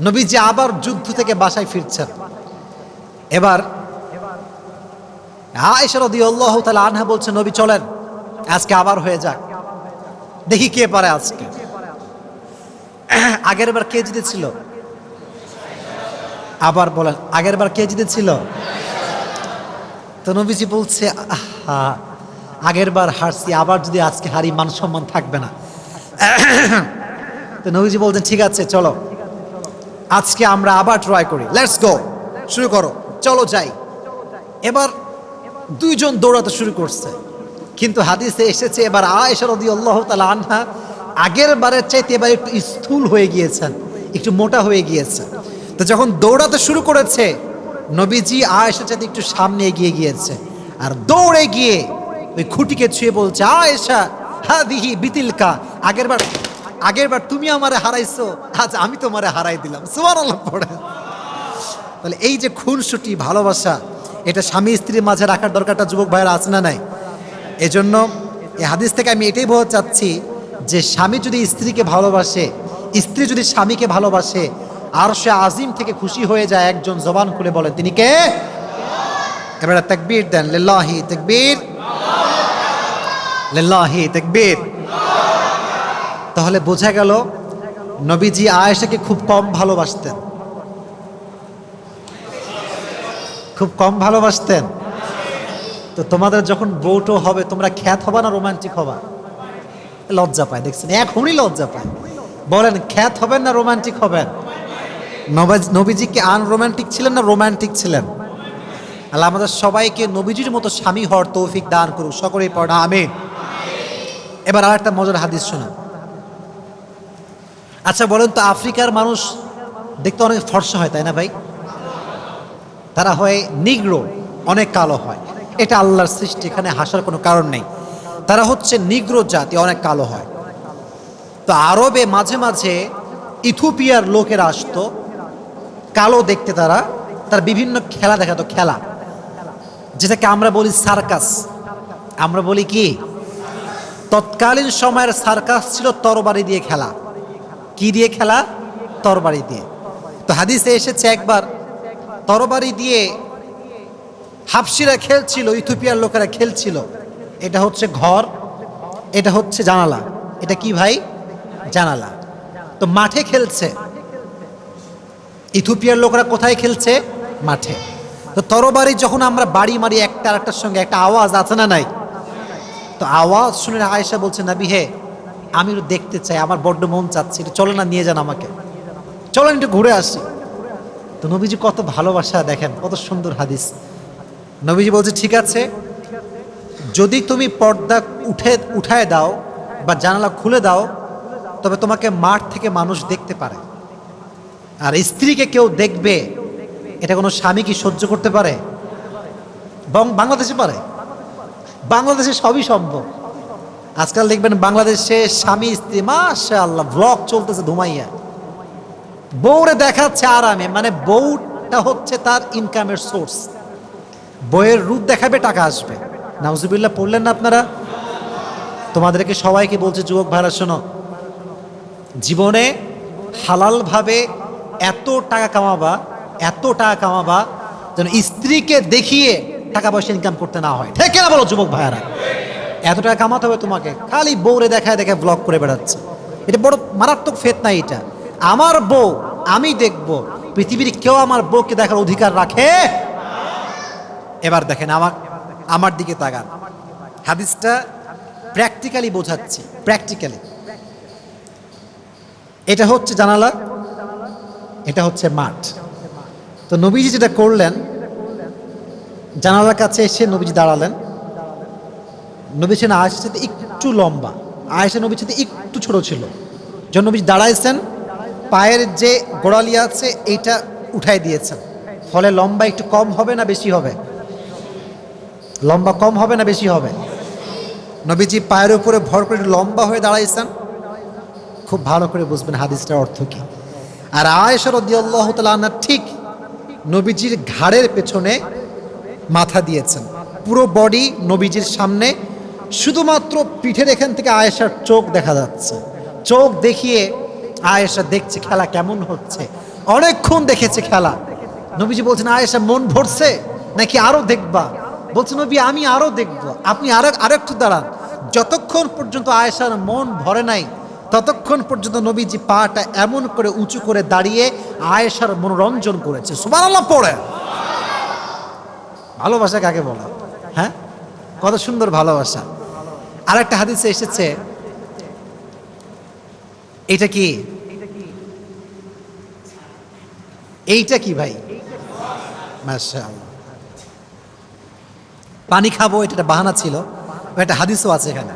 নবীজি আবার যুদ্ধ থেকে বাসায় ফিরছেন। এবার আয়েশা রাদিয়াল্লাহু তাআলা আনহা বলছে, নবী চলেন আজকে আবার হয়ে যাক, দেখি কে পারে আজকে। আগের বার কে জিতেছিল? আবার বলেন, আগের বার কে জিতেছিল? তো নবীজি বলছে, আহা আগের বার হারছি, আবার যদি আজকে হারি মান সম্মান থাকবে না। তো নবীজি বলছেন, ঠিক আছে চলো আজকে আমরা আবার ট্রাই করি, লেটস গো, শুরু করো, চলো যাই। এবার দুইজন দৌড়াতে শুরু করছে, কিন্তু হাদিসে এসেছে এবার আয়েশা রাদিয়াল্লাহু তাআলা আনহা আগের বারের চাইতে এবার একটু স্থূল হয়ে গিয়েছেন, একটু মোটা হয়ে গিয়েছে। তো যখন দৌড়াতে শুরু করেছে, নবীজি আয়েশার চাইতে একটু সামনে এগিয়ে গিয়েছে, আর দৌড়ে গিয়ে ওই খুঁটিকে ছুঁয়ে বলছে, আয়েশা হাদিহি বিতিলকা, আগেরবার তুমি আমারে হারাইছো, আজ আমি তোমারে হারাই দিলাম। সুবহানাল্লাহ পড়ে। তাহলে এই যে খুনসুটি ভালোবাসা, এটা স্বামী স্ত্রীর মাঝে রাখার দরকারটা যুবক ভাইয়েরা আছে না নাই? এজন্য এই হাদিস থেকে আমি এটাই বোঝাতে চাচ্ছি যে স্বামী যদি স্ত্রীকে ভালোবাসে, স্ত্রী যদি স্বামীকে ভালোবাসে, আরশে আজিম থেকে খুশি হয়ে যায়, একজন জবান খুলে বলেন তিনি কে? এবারে তাকবীর দেন, লিল্লাহি তাকবীর, লিল্লাহি তাকবীর। তাহলে বোঝা গেল নবীজি আয়েশাকে খুব কম ভালোবাসতেন, খুব কম ভালোবাসতেন। তো তোমাদের যখন বউটো হবে তোমরা খ্যাত হবা না রোমান্টিক হবা? লজ্জা পায়, দেখছেন এখনই লজ্জা পায়। বলেন খ্যাত হবেন না রোমান্টিক হবেন? নবীজি কি আনরোমান্টিক ছিলেন না রোমান্টিক ছিলেন? আল্লাহ আমাদের সবাইকে নবীজির মতো স্বামী হওয়ার তৌফিক দান করুক, সকলেই পড়া আমিন। এবার আর একটা মজার হাদিস শোনা। আচ্ছা বলেন তো, আফ্রিকার মানুষ দেখতে অনেক ফর্সা হয় তাই না ভাই? তারা হয় নিগ্রো, অনেক কালো হয়। এটা আল্লাহর সৃষ্টি, এখানে হাসার কোনো কারণ নেই। তারা হচ্ছে নিগ্রো জাতি, অনেক কালো হয়। তো আরবে মাঝে মাঝে ইথিওপিয়ার লোকেরা আসতো, কালো দেখতে। তার বিভিন্ন খেলা দেখাতো, খেলা যেটাকে আমরা বলি সার্কাস। আমরা বলি কি? তৎকালীন সময়ের সার্কাস ছিল তরবারি দিয়ে খেলা। কি দিয়ে খেলা? তরবারি দিয়ে। তো হাদিসে এসেছে একবার তরবারি দিয়ে হাবশিরা খেলছিল, ইথিওপিয়ার লোকেরা খেলছিল। এটা হচ্ছে ঘর, এটা হচ্ছে জানালা। এটা কি ভাই? জানালা। তো মাঠে খেলছে। ইথিওপিয়ার লোকরা কোথায় খেলছে? মাঠে। তো তরবারি যখন আমরা বাড়ি মারি একটা আরেকটার সঙ্গে, একটা আওয়াজ আছে না নাই? তো আওয়াজ শুনে আয়েশা বলছে, নবী হে, আমি একটু দেখতে চাই, আমার বড্ড মন চাচ্ছে, একটু চলো না, নিয়ে যান আমাকে, চলেন একটু ঘুরে আসি। তো নবীজি কত ভালোবাসা, দেখেন কত সুন্দর হাদিস। নবীজি বলছে, ঠিক আছে, যদি তুমি পর্দা উঠায় দাও বা জানালা খুলে দাও, তবে তোমাকে মাঠ থেকে মানুষ দেখতে পারে। আর স্ত্রীকে কেউ দেখবে, এটা কোনো স্বামী কি সহ্য করতে পারে? বাংলাদেশে পারে? বাংলাদেশে সবই সম্ভব। আজকাল দেখবেন বাংলাদেশে স্বামী স্ত্রী মাশাআল্লাহ ব্লগ চলতেছে ধুমাইয়া, বউরে দেখাচ্ছে আরামে। মানে বউটা হচ্ছে তার ইনকামের সোর্স। বউয়ের রূপ দেখাবে, টাকা আসবে। নাউজুবিল্লাহ পড়লেন না আপনারা? তোমাদেরকে সবাইকে বলছে, যুবক ভাইরা শোনো, জীবনে হালালভাবে এত টাকা কামাবা যেন স্ত্রীকে দেখিয়ে টাকা পয়সা ইনকাম করতে না হয়। ঠিক না বলো যুবক ভাইয়ারা? এত টাকা কামাতে হবে তোমাকে, খালি বউরে দেখায় ব্লগ করে বেড়াচ্ছে। এটা বড় মারাত্মক ফিতনা। এটা আমার বউ, আমি দেখব, পৃথিবীর কেউ আমার বউকে দেখার অধিকার রাখে? এবার দেখেন আমার দিকে তাকান, হাদিসটা প্র্যাকটিক্যালি বোঝাচ্ছি, প্র্যাকটিক্যালি। এটা হচ্ছে জানালা, এটা হচ্ছে মাঠ। তো নবীজি যেটা করলেন, জানালার কাছে এসে নবীজি দাঁড়ালেন। নবী ছিলেন আয়েশার সাথে একটু লম্বা, আয়েশা নবীর সাথে একটু ছোট ছিল। যখন নবীজি দাঁড়াইছেন, পায়ের যে গোড়ালি আছে এইটা উঠাই দিয়েছেন, ফলে লম্বা একটু কম হবে না বেশি হবে? লম্বা কম হবে না বেশি হবে? নবীজি পায়ের উপরে ভর করে লম্বা হয়ে দাঁড়াইছেন। খুব ভালো করে বুঝবেন হাদিসটার অর্থ কি। আর আয়েশা রাদিয়াল্লাহু তাআলা আনহা ঠিক নবীজির ঘাড়ের পেছনে মাথা দিয়েছেন, পুরো বডি নবীজির সামনে, শুধুমাত্র পিঠের এখান থেকে আয়েশার চোখ দেখা যাচ্ছে। চোখ দেখিয়ে আয়েশা দেখছে খেলা কেমন হচ্ছে, অনেকক্ষণ দেখেছে খেলা। নবীজি বলছেন, আয়েশা মন ভরছে নাকি আরো দেখবা? বলছে, নবী আমি আরো দেখবো, আপনি আরো একটু দাঁড়ান। যতক্ষণ পর্যন্ত আয়েশার মন ভরে নাই, ততক্ষণ পর্যন্ত নবীজি পাটা এমন করে উঁচু করে দাঁড়িয়ে আয়েশার মনোরঞ্জন করেছে। সুবহানাল্লাহ পড়ে। ভালোবাসা কাকে বলে? হ্যাঁ, কত সুন্দর ভালোবাসা। আর একটা হাদিসে এসেছে, এটা কি? এইটা কি ভাই? মাশাআল্লাহ। পানি খাবো, এটা একটা বাহানা ছিল। একটা হাদিসও আছে এখানে,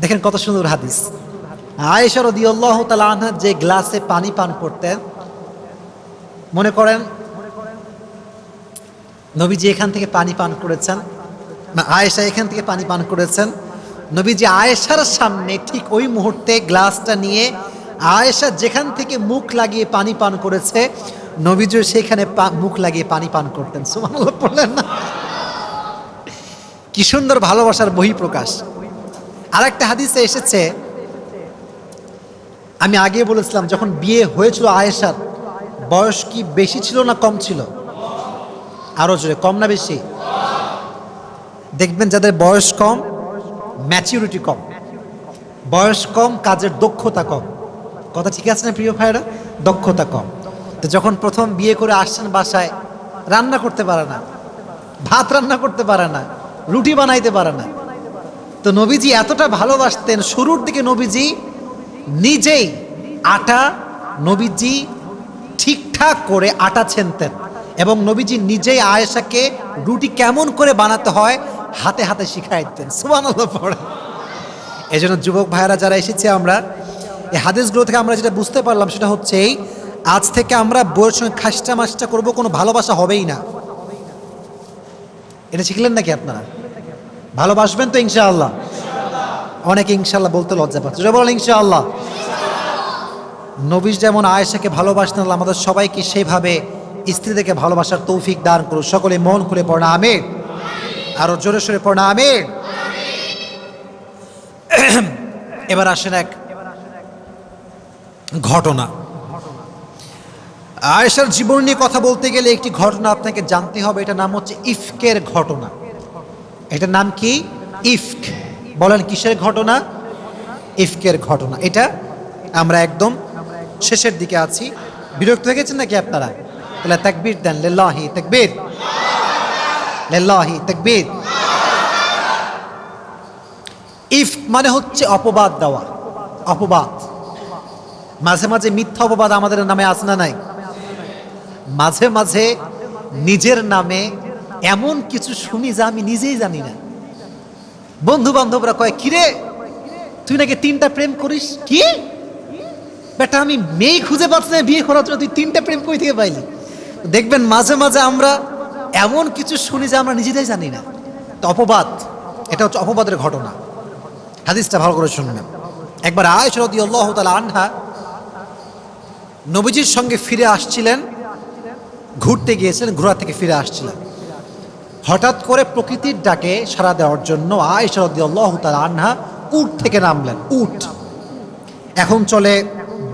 দেখেন কত সুন্দর হাদিস। আয়েশা রাদিয়াল্লাহু তাআলা আনহা যে গ্লাসে পানি পান করতেন, মনে করেন নবীজি এখান থেকে পানি পান করেছেন, না আয়েশা এখান থেকে পানি পান করেছেন। নবীজি আয়েশার সামনে ঠিক ওই মুহূর্তে গ্লাসটা নিয়ে আয়েশা যেখান থেকে মুখ লাগিয়ে পানি পান করেছে, নবীজি সেখানে মুখ লাগিয়ে পানি পান করতেন। সুবহানাল্লাহ বললেন না? কি সুন্দর ভালোবাসার বহিঃপ্রকাশ। আরেকটা হাদিসে এসেছে, আমি আগে বলেছিলাম যখন বিয়ে হয়েছিল আয়েশার বয়স কি বেশি ছিল না কম ছিল? আরো জোরে, কম না বেশি? দেখবেন যাদের বয়স কম, ম্যাচিউরিটি কম। বয়স কম, কাজের দক্ষতা কম। কথা ঠিক আছে না প্রিয় ভাইরা? দক্ষতা কম। তো যখন প্রথম বিয়ে করে আসছেন বাসায়, রান্না করতে পারে না, ভাত রান্না করতে পারে না, রুটি বানাইতে পারে না। তো নবীজি এতটা ভালোবাসতেন, শুরুর দিকে নবীজি নিজেই আটা নবীজি ঠিকঠাক করে আটা ছেনতেন, এবং নবীজি নিজেই আয়েশাকে রুটি কেমন করে বানাতে হয় হাতে হাতে শিখাই দিতেন। সুবহানাল্লাহ পড়ে। এই জন্য যুবক ভাইয়েরা যারা এসেছে, আমরা এই হাদিসগুলো থেকে আমরা যেটা বুঝতে পারলাম সেটা হচ্ছে এই, আজ থেকে আমরা বউয়ের সঙ্গে খাসটা মাসটা করবো, কোনো ভালোবাসা হবেই না। এটা শিখলেন নাকি আপনারা? ভালোবাসবেন তো ইনশাআল্লাহ? অনেকে ইনশাআল্লাহ বলতে লজ্জা পাচ্ছে, বলেন ইনশাআল্লাহ। নবী যেমন আয়েশাকে ভালোবাসতেন, আল্লাহ আমাদের সবাইকে সেইভাবে স্ত্রীদেরকে ভালোবাসার তৌফিক দান করুন। সকলে মন খুলে পড়না আমিন, আরো জোরে সোরে পড়না আমিন। এবার আসেন এক ঘটনা। আয়েশার জীবন নিয়ে কথা বলতে গেলে একটি ঘটনা আপনাকে জানতে হবে। এটার নাম হচ্ছে ইফকের ঘটনা। এটার নাম কি? ইফক। বলেন কিসের ঘটনা? ইফকের ঘটনা। এটা আমরা একদম শেষের দিকে আছি। বিরক্ত হয়ে গেছেন নাকি আপনারা? তাহলে তাকবীর দেন, লিল্লাহি তাকবীর, লিল্লাহি তাকবীর। ইফক মানে হচ্ছে অপবাদ দেওয়া, অপবাদ। মাঝে মাঝে মিথ্যা অপবাদ আমাদের নামে আছে না নাই? মাঝে মাঝে নিজের নামে এমন কিছু শুনি যা আমি নিজেই জানি না। বন্ধু বান্ধবরা কয়, কিরে তুই নাকি 3টা প্রেম করিস। কি বেটা, আমি মেয়ে খুঁজে পাচ্ছি না বিয়ে করার জন্য, তুই 3টা প্রেম কই থেকে পাইলি? দেখবেন মাঝে মাঝে আমরা এমন কিছু শুনি যা আমরা নিজেরাই জানি না। তো অপবাদ, এটা হচ্ছে অপবাদের ঘটনা। হাদিসটা ভালো করে শুনবেন। একবার আয়েশা রাদিয়াল্লাহু তাআলা আনহা নবীজির সঙ্গে ফিরে আসছিলেন, ঘুরতে গিয়েছিলেন, ঘোরা থেকে ফিরে আসছিলেন। হঠাৎ করে প্রকৃতির ডাকে সাড়া দেওয়ার জন্য আয়েশা রাদিয়াল্লাহু তাআলা আনহা উট থেকে নামলেন। উট, এখন চলে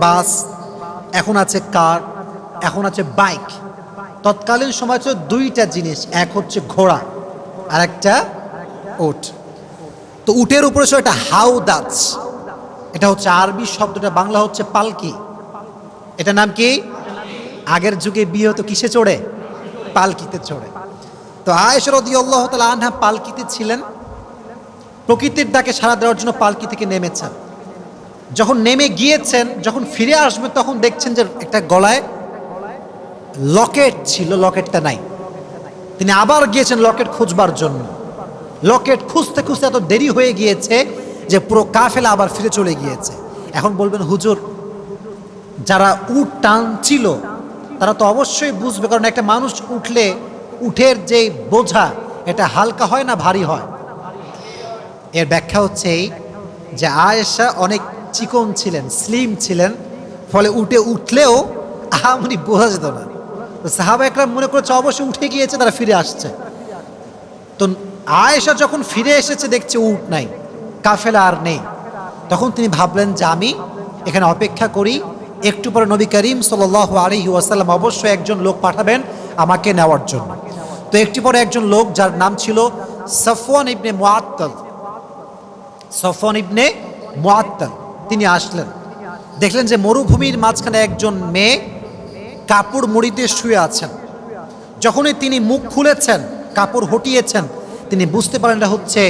বাস, এখন আছে কার, এখন আছে বাইক। তৎকালীন সময় ছিল 2টা জিনিস, এক হচ্ছে ঘোড়া আর একটা উট। তো উটের উপরে ছিল একটা হাউদাজ, এটা হচ্ছে আরবি শব্দটা, বাংলা হচ্ছে পালকি। এটা নাম কি? আগের যুগে বিয়ে হতো কিসে চড়ে? পালকিতে চড়ে। তো আয়েশা রাদিয়াল্লাহু তাআলা আনহা পালকিতে ছিলেন, প্রকৃতির ডাকে সাড়া দেওয়ার জন্য পালকি থেকে নেমেছেন। যখন নেমে গিয়েছেন, যখন ফিরে আসবে তখন দেখছেন যে একটা গলায় লকেট ছিল, লকেটটা নাই। তিনি আবার গিয়েছেন লকেট খুঁজবার জন্য। লকেট খুঁজতে খুঁজতে এত দেরি হয়ে গিয়েছে যে পুরো কাফেলা আবার ফিরে চলে গিয়েছে। এখন বলবেন, হুজুর যারা উট টানছিল তারা তো অবশ্যই বুঝবে, কারণ একটা মানুষ উঠলে উঠের যে বোঝা এটা হালকা হয় না ভারী হয়। এর ব্যাখ্যা হচ্ছে এই যে আয়েশা অনেক চিকন ছিলেন, স্লিম ছিলেন, ফলে উঠে উঠলেও আহামরি বোঝা যেত না। তো সাহাবা একরাম মনে করেছে অবশ্যই উঠে গিয়েছে, তারা ফিরে আসছে। তো আয়েশা যখন ফিরে এসেছে দেখছে উট নাই, কাফেলা আর নেই, তখন তিনি ভাবলেন যে আমি এখানে অপেক্ষা করি, একটু পরে নবী করিম সাল্লাল্লাহু আলাইহি ওয়াসাল্লাম অবশ্যই একজন লোক পাঠাবেন আমাকে নেওয়ার জন্য। তো একটু পরে একজন লোক, যার নাম ছিল সফওয়ান ইবনে মুআত্তাল, সফওয়ান ইবনে মুআত্তাল, তিনি আসলেন। দেখলেন যে মরুভূমির মাঝখানে একজন মেয়ে কাপড় মুড়িতে শুয়ে আছেন। যখনই তিনি মুখ খুলেছেন, কাপড় হটিয়েছেন, তিনি বুঝতে পারেন এটা হচ্ছে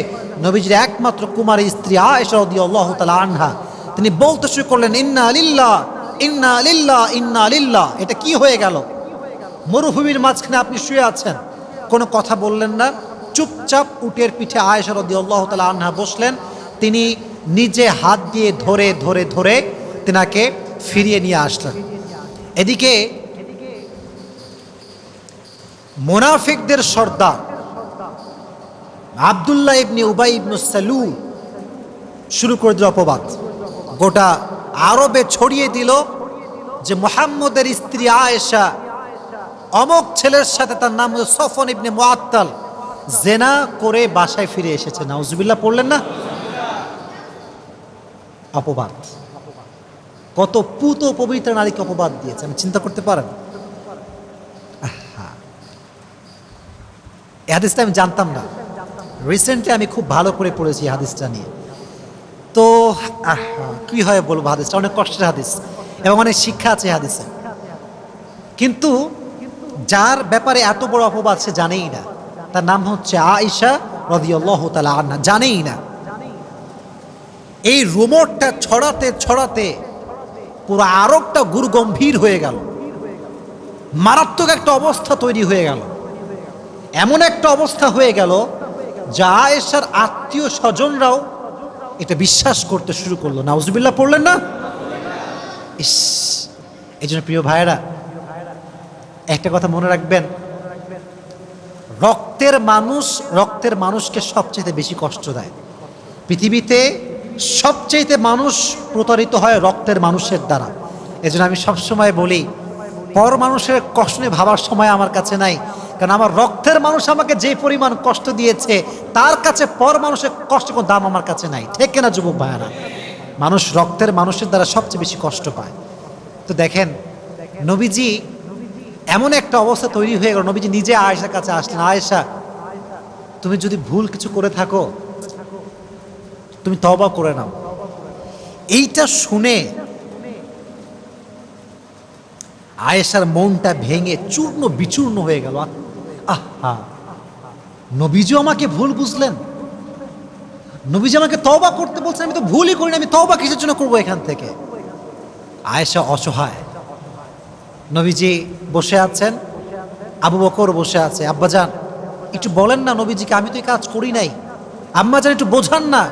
নবীজির একমাত্র কুমারী স্ত্রী আয়েশা রাদিয়াল্লাহু তাআলা আনহা। তিনি বলতে শুরু করলেন, ইন্না লিল্লাহ ইন্না লিল্লাহ ইন্না লিল্লাহ। এটা কি হয়ে গেল? মরুভূমির মাঝখানে আপনি শুয়ে আছেন, কোনো কথা বললেন না, চুপচাপ উটের পিঠে আয়েশা রাদিয়াল্লাহু তাআলা আনহা বসলেন। তিনি নিজে হাত দিয়ে ধরে ধরে ধরে তেনাকে ফিরিয়ে নিয়ে আসলেন। এদিকে মুনাফিকদের সর্দার আব্দুল্লাহ ইবনে উবাই ইবনে সালুল শুরু করে দিল অপবাদ, গোটা আরবে ছড়িয়ে দিল যে মুহাম্মদের স্ত্রী আয়েশা অমক ছেলের সাথে, তার নাম হলো সফওয়ান ইবনে মুআত্তাল, জেনা করে বাসায় ফিরে এসেছে। নাউজুবিল্লাহ পড়লেন না? অপবাদ, কত পুত পবিত্র নারীকে অপবাদ দিয়েছে, আমি চিন্তা করতে পারেন? এই হাদিসটা আমি জানতাম না, রিসেন্টলি আমি খুব ভালো করে পড়েছি হাদিসটা নিয়ে। তো কি হয় বলবো, হাদিসটা অনেক কষ্টের হাদিস এবং অনেক শিক্ষা আছে হাদিসে। কিন্তু যার ব্যাপারে এত বড় অপবাদ সে জানেই না, তার নাম হচ্ছে আয়েশা রাদিয়াল্লাহু তাআলা আনহা, জানেই না। এই রুমরটা ছড়াতে ছড়াতে পুরো আরবটা গুরুগম্ভীর হয়ে গেল, মারাত্মক একটা অবস্থা তৈরি হয়ে গেল। এমন একটা অবস্থা হয়ে গেল যা আয়েশার আত্মীয় স্বজনরাও এটা বিশ্বাস করতে শুরু করলো। নাউজুবিল্লাহ পড়লেন না? ইস, এই জন্য প্রিয় ভাইয়েরা একটা কথা মনে রাখবেন, রক্তের মানুষকে সবচেয়ে বেশি কষ্ট দেয়। পৃথিবীতে সবচেয়ে মানুষ প্রতারিত হয় রক্তের মানুষের দ্বারা। এজন্য আমি সবসময় বলি, পর মানুষের কষ্ট নিয়ে ভাবার সময় আমার কাছে নাই, কারণ আমার রক্তের মানুষ আমাকে যে পরিমাণ কষ্ট দিয়েছে তার কাছে পর মানুষের কষ্ট কোনো দাম আমার কাছে নাই। ঠিক কিনা যুবক ভাইয়েরা? মানুষ রক্তের মানুষের দ্বারা সবচেয়ে বেশি কষ্ট পায়। তো দেখেন, নবীজি এমন একটা অবস্থা তৈরি হয়ে গেল, নবীজি নিজে আয়েশার কাছে আসলেন, আয়েশা তুমি যদি ভুল কিছু করে থাকো তুমি তওবা করে নাও। এইটা শুনে আয়েশার মনটা ভেঙে চূর্ণ বিচূর্ণ হয়ে গেল। আহা, নবীজি আমাকে ভুল বুঝলেন, নবীজি আমাকে তওবা করতে বলছেন, আমি তো ভুলই করিনি, আমি তওবা কিসের জন্য করবো এখান থেকে? আয়েশা অসহায়। নবীজি বসে আছেন, আবু বকর বসে আছে। আব্বাজান একটু বলেন না নবীজিকে, আমি তো এই কাজ করি নাই। আম্মাজান একটু বোঝান না।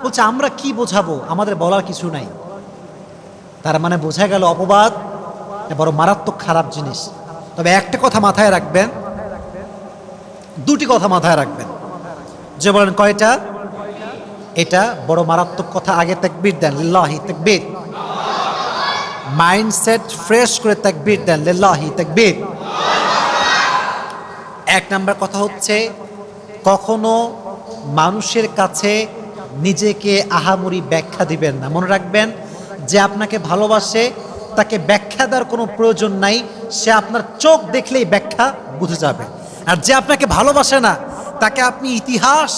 বলছে আমরা কি বোঝাবো, আমাদের বলার কিছু নাই। তার মানে বোঝা গেল অপবাদ বড় মারাত্মক খারাপ জিনিস। তবে একটা কথা মাথায় রাখবেন, দুটি কথা মাথায় রাখবেন। যে বলেন কয়টা? এটা বড় মারাত্মক কথা। আগে তাকবীর দেন, লিল্লাহি তাকবীর। মাইন্ডসেট ফ্রেশ করে তাকবীর দেন, লিল্লাহি তাকবীর। এক নাম্বার কথা হচ্ছে, কখনো মানুষের কাছে নিজেকে আহামরি ব্যাখ্যা দিবেন না। মনে রাখবেন, যে আপনাকে ভালোবাসে তাকে ব্যাখ্যা দেওয়ার কোনো প্রয়োজন নাই, সে আপনার চোখ দেখলেই ব্যাখ্যা বুঝে যাবে। আর যে আপনাকে ভালোবাসে না তাকে আপনি ইতিহাস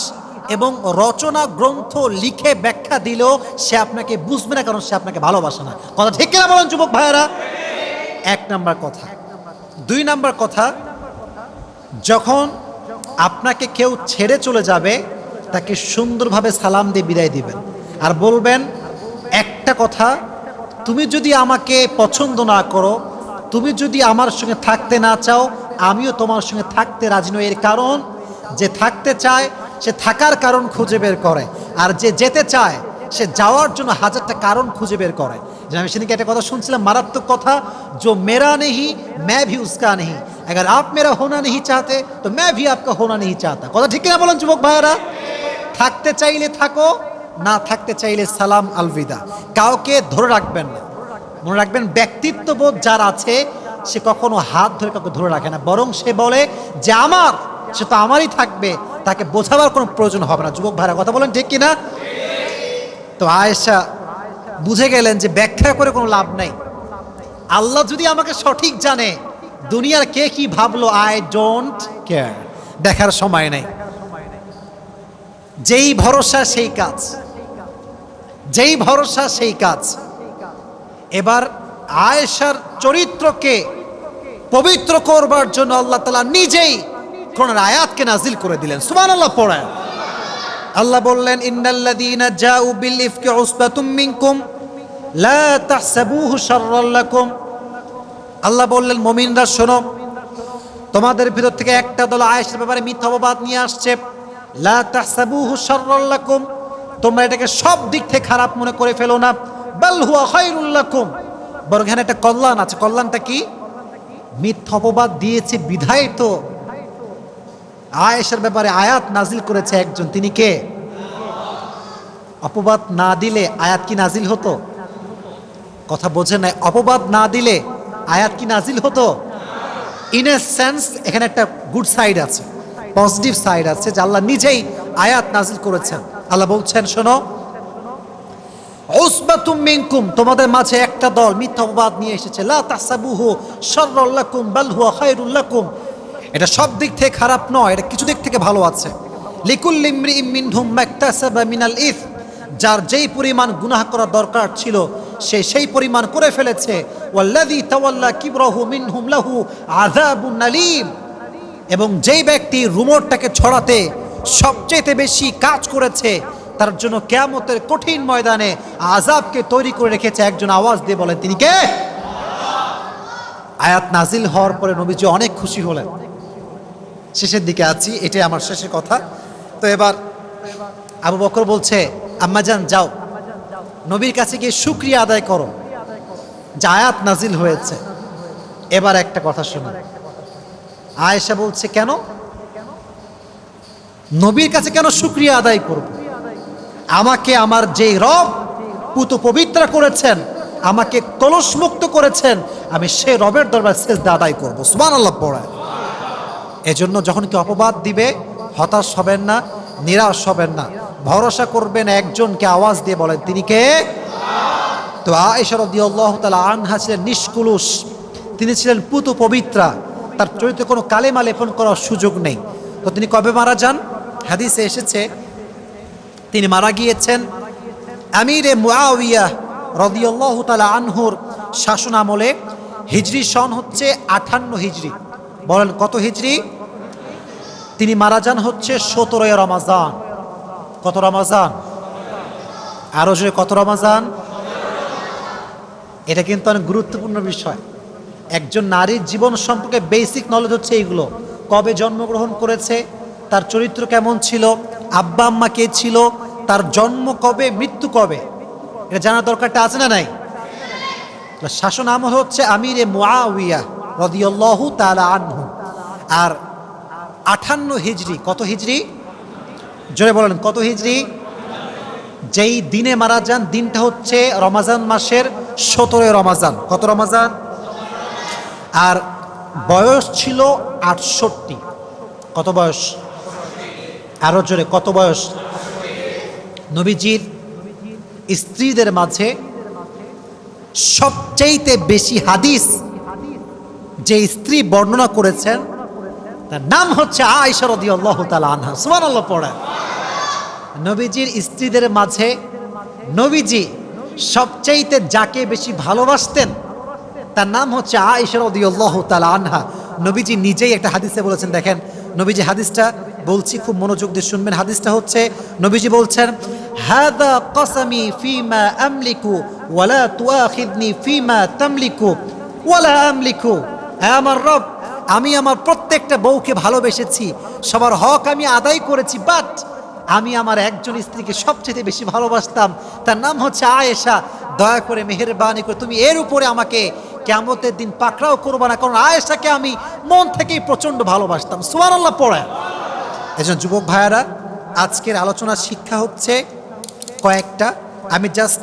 এবং রচনা গ্রন্থ লিখে ব্যাখ্যা দিলেও সে আপনাকে বুঝবে না, কারণ সে আপনাকে ভালোবাসে না। কথা ঠিক কিনা বলেন যুবক ভাইয়েরা? এক নাম্বার কথা। দুই নাম্বার কথা, যখন আপনাকে কেউ ছেড়ে চলে যাবে তাকে সুন্দরভাবে সালাম দিয়ে বিদায় দিবেন, আর বলবেন একটা কথা, তুমি যদি আমাকে পছন্দ না করো, তুমি যদি আমার সঙ্গে থাকতে না চাও, আমিও তোমার সঙ্গে থাকতে রাজি নই। এর কারণ, যে থাকতে চায় সে থাকার কারণ খুঁজে বের করে, আর যে যেতে চায় সে যাওয়ার জন্য হাজারটা কারণ খুঁজে বের করে। যে আমি সেদিনকে একটা কথা শুনছিলাম, মারাত্মক কথা, जो मेरा नहीं मैं भी उसका नहीं, अगर आप मेरा होना नहीं चाहते तो मैं भी आपका होना नहीं चाहता। কথা ঠিক কিনা বলেন যুবক ভাইয়েরা? থাকতে চাইলে থাকো, না থাকতে চাইলে সালাম আলবিদা। কাউকে ধরে রাখবেন না। মনে রাখবেন, ব্যক্তিত্ববোধ যার আছে সে কখনো হাত ধরে কাউকে ধরে রাখে না, বরং সে বলে যে আমার, সে তো আমারই থাকবে, তাকে বোঝাবার কোনো প্রয়োজন হবে না। যুবক ভাইরা কথা বলেন ঠিক কিনা? তো আয়েশা বুঝে গেলেন যে ব্যাখ্যা করে কোনো লাভ নাই। আল্লাহ যদি আমাকে সঠিক জানে, দুনিয়ার কে কি ভাবলো আই ডোন্ট কেয়ার, দেখার সময় নাই। যেই ভরসা সেই কাজ, যেই ভরসা সেই কাজ। এবার আয়েশার চরিত্রকে পবিত্র করবার জন্য আল্লাহ তাআলা নিজেই কোরআনের আয়াতকে নাজিল করে দিলেন। সুবহানাল্লাহ পড়েন। আল্লাহ বললেন, ইন্নাল্লাযীনা জাউ বিল ইফকি উসবাতুম মিনকুম লা তাহসাবুহু শাররাল লাকুম। আল্লাহ বললেন, মুমিনরা শোনো, তোমাদের ভিতর থেকে একটা দল আয়েশার ব্যাপারে মিথ্যা অপবাদ নিয়ে আসছে। লা তাহসাবুহু শাররাল লাকুম, তোমরা এটাকে সব দিক থেকে খারাপ মনে করে ফেলো না। বাল হুয়া খায়রুল লাকুম, বরং এখানে একটা কল্যাণ আছে। কল্যাণটা কি? মিথ্যা অপবাদ দিয়েছে বিধায় তো আয়েশার ব্যাপারে আয়াত নাজিল করেছে একজন, তিনি কে? অপবাদ না দিলে আয়াত কি নাজিল হতো? কথা বোঝেন না? অপবাদ না দিলে আয়াত কি নাজিল হতো? ইন এ সেন্স এখানে একটা গুড সাইড আছে, পজিটিভ সাইড আছে, যে আল্লাহ নিজেই আয়াত নাজিল করেছেন। আল্লাহ বলছেন, শোনো, উসবাতুম মিনকুম, তোমাদের মাঝে একটা দল মিথ্যা অপবাদ নিয়ে এসেছে। লা তাহসাবুহু শাররাল লাকুম বাল হুয়া খায়রুল লাকুম, এটা সব দিক থেকে খারাপ নয়, এটা কিছু দিক থেকে ভালো আছে। লিকুল্লি ইমরিইম মিনহুম মাকতাসাবা মিনাল ইসম, যার যেই পরিমাণ গুনাহ করা দরকার ছিল সে সেই পরিমাণ করে ফেলেছে। ওয়াল্লাযী তাওয়াল্লা কিবরাহু মিনহুম লাহু আযাবুন আলীম, এবং যেই ব্যক্তি রুমরটাকে ছড়াতে সবচেয়ে বেশি কাজ করেছে তার জন্য কিয়ামতের কঠিন ময়দানে আযাবকে তৈরি করে রেখেছে। একজন আওয়াজ দিয়ে বলেন, তিনি কে? আয়াত নাজিল হওয়ার পরে নবীজি অনেক খুশি হলেন। শেষের দিকে আছি, এটাই আমার শেষের কথা। তো এবার আবু বকর বলছে, আম্মাজান যাও, নবীর কাছে গিয়ে শুকরিয়া আদায় করো, যে আয়াত নাজিল হয়েছে। এবার একটা কথা শুনো, আয়েশা বলছে কেন নবীর কাছে কেন শুকরিয়া আদায় করব? আমাকে আমার যে রব পুত পবিত্র করেছেন, আমাকে কলসমুক্ত করেছেন, আমি সে রবের দরবার সিজদা আদায় করব। সুবহানাল্লাহ পড়ে। এজন্য যখন কি অপবাদ দিবে, হতাশ হবেন না, নিরাশ হবেন না, ভরসা করবেন একজনকে, আওয়াজ দিয়ে বলেন তিনি কে? তো আয়েশা রাদিয়াল্লাহু তাআলা আনহা ছিলেন নিষ্কুলুষ, তিনি ছিলেন পুত পবিত্রা, তার চরিত্রে কোনো কালেমা লেপন করার সুযোগ নেই। তো তিনি কবে মারা যান? হাদিসে এসেছে তিনি মারা গিয়েছেন আমিরে মুআবিয়া রাদিয়াল্লাহু তাআলা আনহুর শাসন আমলে। হিজরি সন হচ্ছে 58 হিজরি। বলেন কত হিজরি? তিনি মারা যান হচ্ছে 17 রমাজান। কত রমাজান? আরো জোরে কত রমাজান? এটা কিন্তু অনেক গুরুত্বপূর্ণ বিষয়। একজন নারীর জীবন সম্পর্কে বেসিক নলেজ হচ্ছে এইগুলো। কবে জন্মগ্রহণ করেছে, তার চরিত্র কেমন ছিল, আব্বা আম্মা কে ছিল, তার জন্ম কবে, মৃত্যু কবে, এটা জানার দরকারটা আছে না নাই? শাসন আমল হচ্ছে আমিরে মুআবিয়া রাদিয়াল্লাহু তাআলা আনহু। আর 58 হিজরি। কত হিজরি? জোরে বলেন কত হিজরি? যেই দিনে মারা যান দিনটা হচ্ছে রমাজান মাসের 17 রমাজান। কত রমাজান? আর বয়স ছিল 68। কত বয়স? আরো জোরে কত বয়স? নবীজির স্ত্রীদের মাঝে সবচেয়ে বেশি হাদিস যে স্ত্রী বর্ণনা করেছেন তার নাম হচ্ছে আয়েশা রাদিয়াল্লাহু তাআলা আনহা। সুবহানাল্লাহ পড়ে। নবীজির স্ত্রীদের মাঝে নবীজি সবচেয়ে যাকে বেশি ভালোবাসতেন তার নাম হচ্ছে আয়েশা রাদিয়াল্লাহু তাআলা আনহা। নবীজি নিজেই একটা হাদিসে বলেছেন, দেখেন নবীজি হাদিসটা বলছি, খুব মনোযোগ দিয়ে শুনবেন। হাদিসটা হচ্ছে নবীজি বলছেন, হাদা কসমি ফিমা আমলিকু ওয়ালা তুআখিযনি ফিমা তামলিকু ওয়ালা আমলিকু। হ্যাঁ আমার রব, আমি আমার প্রত্যেকটা বউকে ভালোবেসেছি, সবার হক আমি আদায় করেছি, বাট আমি আমার একজন স্ত্রীকে সবচেয়ে বেশি ভালোবাসতাম, তার নাম হচ্ছে আয়েশা। দয়া করে মেহেরবানি করে তুমি এর উপরে আমাকে কিয়ামতের দিন পাকড়াও করবা না, কারণ আয়েশাকে আমি মন থেকেই প্রচন্ড ভালোবাসতাম। সুবহানাল্লাহ পড়ে। এজন্য যুবক ভাইয়ারা, আজকের আলোচনার শিক্ষা হচ্ছে কয়েকটা, আমি জাস্ট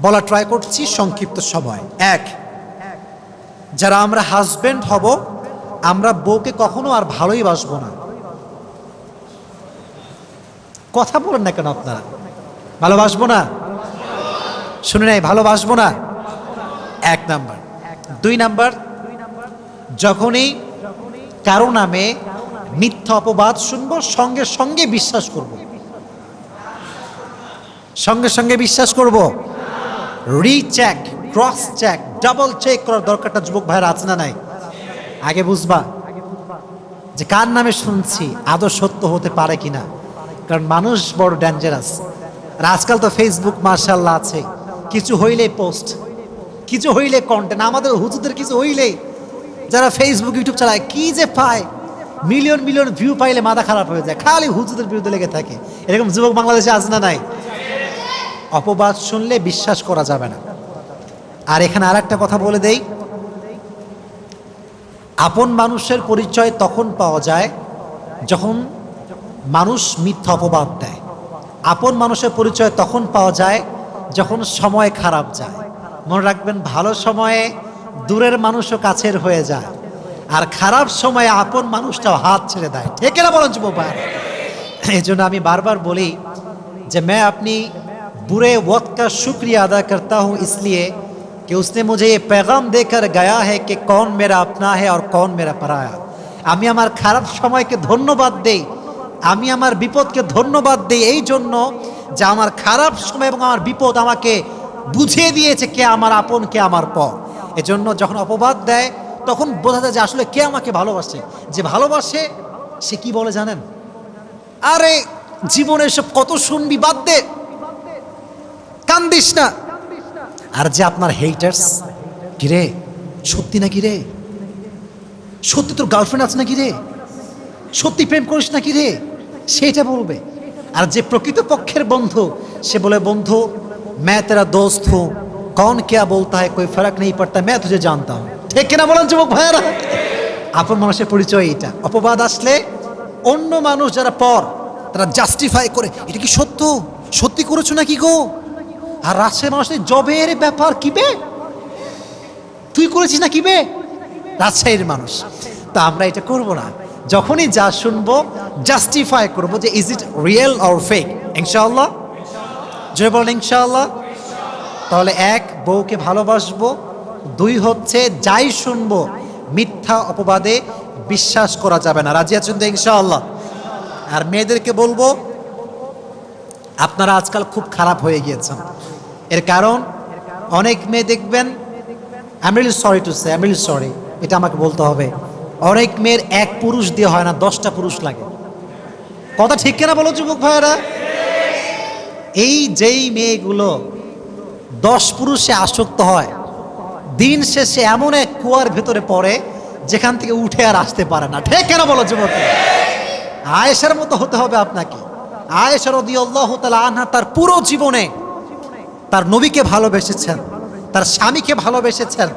বলা ট্রাই করছি সংক্ষিপ্ত সময়। এক, যারা আমরা হাজবেন্ড হব, আমরা বউকে কখনো আর ভালোই বাসবো না। কথা বলেন না কেন আপনারা? ভালোবাসবো না? শুনে নাই, ভালোবাসবো না, এক নাম্বার। দুই নাম্বার, যখনই কারো নামে মিথ্যা অপবাদ শুনবো সঙ্গে সঙ্গে বিশ্বাস করব। সঙ্গে সঙ্গে বিশ্বাস করব। Recheck, cross check, double check করার দরকারটা যুবক ভাইয়ের আছে না নাই? আগে বুঝবা যে কার নামে শুনছি আদৌ সত্য হতে পারে কিনা, কারণ মানুষ বড় ডেঞ্জারাস। আর আজকাল তো ফেসবুক মাশাআল্লাহ আছে, কিছু হইলেই পোস্ট, কিছু হইলে কন্টেন্ট। আমাদের হুজুরদের কিছু হইলেই যারা ফেসবুক ইউটিউব চালায় কি যে পায়, মিলিয়ন মিলিয়ন ভিউ পাইলে মাথা খারাপ হয়ে যায়, খালি হুজুরদের বিরুদ্ধে লেগে থাকে। এরকম যুবক বাংলাদেশে আছে না নাই? অপবাদ শুনলে বিশ্বাস করা যাবে না। আর এখানে আর একটা কথা বলে দেই, আপন মানুষের পরিচয় তখন পাওয়া যায় যখন মানুষ মিথ্যা অপবাদ দেয়। আপন মানুষের পরিচয় তখন পাওয়া যায় যখন সময় খারাপ যায়। মনে রাখবেন, ভালো সময়ে দূরের মানুষও কাছের হয়ে যায়, আর খারাপ সময়ে আপন মানুষটাও হাত ছেড়ে দেয়। ঠিক না বলেন যুবক ভাই? এই জন্য আমি বারবার বলি যে मैं अपनी बुरे वक्त का शुक्रिया अदा करता हूँ इसलिए कि उसने मुझे ये पैगाम देकर गया है कि कौन मेरा अपना है और कौन मेरा पराया। আমি আমার খারাপ সময়কে ধন্যবাদ দেই, আমি আমার বিপদকে ধন্যবাদ দেই এই জন্য যে আমার খারাপ সময় এবং আমার বিপদ আমাকে বুঝিয়ে দিয়েছে কে আমার আপন, কে আমার পর। এজন্য যখন অপবাদ দেয় তখন বোঝা যায় যে আসলে কে আমাকে ভালোবাসে। যে ভালোবাসে সে কি বলে জানেন? আরে জীবনে সব কত শুনবি, বাদ দে, কান্দিস না। আর যে আপনার হেটার্স, কিরে সত্যি নাকি রে, সত্যি তোর গার্লফ্রেন্ড আছে নাকি রে, সত্যি প্রেম করিস নাকি রে, সেটা বলবে। আর যে প্রকৃতপক্ষের বন্ধু সে বলে, বন্ধু मैं तेरा दोस्त हूँ, कौन क्या बोलता है कोई फर्क नहीं पड़ता, मैं तुझे जानता हूँ। ঠিক কিনা বলেন যুবক ভাইয়েরা? আপন মানুষের পরিচয় এটা। অপবাদ আসলে অন্য মানুষ যারা পর, তারা জাস্টিফাই করে, এটা কি সত্য, সত্যি করেছো নাকি গো? আর রাজশাহীর মানুষের জবের ব্যাপার, কি বে তুই করেছিস না, কি বে, রাজশাহীর মানুষ। তা আমরা এটা করব না, যখনই যা শুনবো জাস্টিফাই করব যে is it real or fake. ইনশাআল্লাহ, জয় বলেন ইনশাআল্লাহ। তাহলে এক, বউকে ভালোবাসবো। দুই হচ্ছে যাই শুনবো মিথ্যা অপবাদে বিশ্বাস করা যাবে না। রাজি আছেন তো ইনশাআল্লাহ? আর মেয়েদেরকে বলবো, আপনারা আজকাল খুব খারাপ হয়ে গিয়েছেন। এর কারণ অনেক মেয়ে দেখবেন, I am really sorry to say, I am really sorry, এটা আমাকে বলতে হবে, অনেক মেয়ের এক পুরুষ দিয়ে হয় না, 10টা পুরুষ লাগে। কথা ঠিক কিনা বলো যুবক ভাইয়েরা? এই যেই মেয়েগুলো 10 পুরুষে আসক্ত হয়, দিন শেষে এমন এক কুয়ার ভেতরে পড়ে যেখান থেকে উঠে আর আসতে পারে না। ঠিক কেন বলো যুবক? আয়েশার মতো হতে হবে আপনাকে। আয়েশা রাদিয়াল্লাহু তাআলা আনহা তার পুরো জীবনে তার নবীকে ভালোবেসেছেন, তার স্বামীকে ভালোবেসেছেন,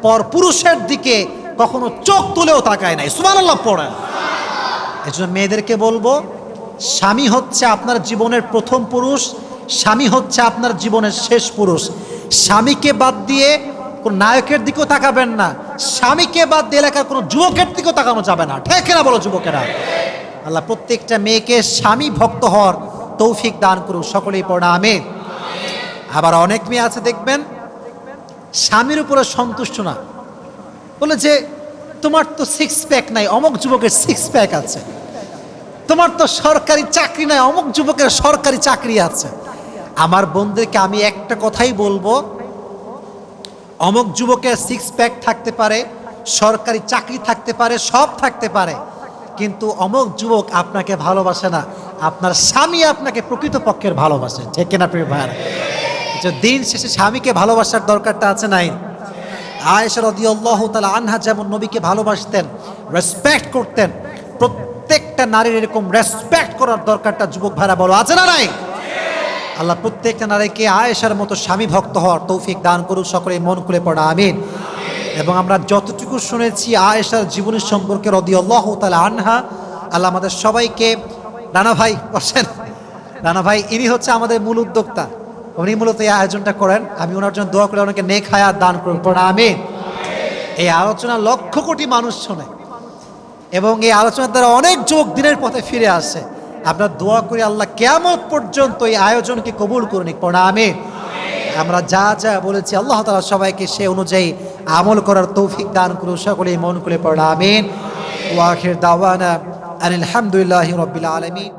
পর পুরুষের দিকে কখনো চোখ তুলেও তাকায় নাই। সুবহানাল্লাহ পড়েন। এজন্য মেয়েদেরকে বলবো, স্বামী হচ্ছে আপনার জীবনের প্রথম পুরুষ, স্বামী হচ্ছে আপনার জীবনের শেষ পুরুষ। স্বামীকে বাদ দিয়ে কোন নায়কের দিকেও তাকাবেন না, স্বামীকে বাদ দিয়ে এলাকার কোনো যুবকের দিকেও তাকানো যাবে না। ঠিক কিনা বলো যুবকেরা? আল্লাহ প্রত্যেকটা মেয়েকে স্বামী ভক্ত হওয়ার তৌফিক দান করুক, সকলেই পড়া আমিন। আবার অনেক মেয়ে আছে দেখবেন স্বামীর উপরে সন্তুষ্ট না, বলে যে তোমার তো 6 প্যাক নাই, অমুক যুবকের 6 প্যাক আছে, তোমার তো সরকারি চাকরি নাই, অমুক যুবকের সরকারি চাকরি আছে। আমার বোনদেরকে আমি একটা কথাই বলবো, অমুক যুবকের 6 প্যাক থাকতে পারে, সরকারি চাকরি থাকতে পারে, সব থাকতে পারে, কিন্তু অমুক যুবক আপনাকে ভালোবাসে না, আপনার স্বামী আপনাকে প্রকৃতপক্ষের ভালোবাসে। ঠিক কিনা প্রিয় ভাইরা? দিন শেষে স্বামীকে ভালোবাসার দরকারটা আছে নাই? আয়েশা রাদিয়াল্লাহু তাআলা আনহা যেমন নবীকে ভালোবাসতেন, রেসপেক্ট করতেন, প্রত্যেকটা নারীর এরকম রেসপেক্ট করার দরকারটা যুবক ভাইরা বলো আছে না নাই? আল্লাহ প্রত্যেকটা নারীকে আয়েশার মতো স্বামী ভক্ত হওয়ার তৌফিক দান করুক, সকলে মন খুলে পড়া আমিন। এবং আমরা যতটুকু শুনেছি আয়েশার জীবনী সম্পর্কে রাদিয়াল্লাহু তাআলা আনহা, আল্লাহ আমাদের সবাইকে, রানা ভাই বসেন, রানা ভাই ইনি হচ্ছে আমাদের মূল উদ্যোক্তা, উনি মূলত এই আয়োজনটা করেন। আমি ওনার জন্য দোয়া করে ওনাকে নেক হায়াত দান করুন, পড়া আমিন। এই আলোচনা লক্ষ কোটি মানুষ শোনে এবং এই আলোচনার দ্বারা অনেক যুবক দিনের পথে ফিরে আসে। আমরা দোয়া করি আল্লাহ কিয়ামত পর্যন্ত এই আয়োজনকে কবুল করুন, পড়া আমিন। আমরা যা যা বলেছি আল্লাহ তাআলা সবাইকে সে অনুযায়ী আমল করার তৌফিক দান করুন, সকলেই মন খুলে পড়া আমিন। ওয়া আখির দাওয়ানা আলহামদুলিল্লাহি রাব্বিল আলামিন।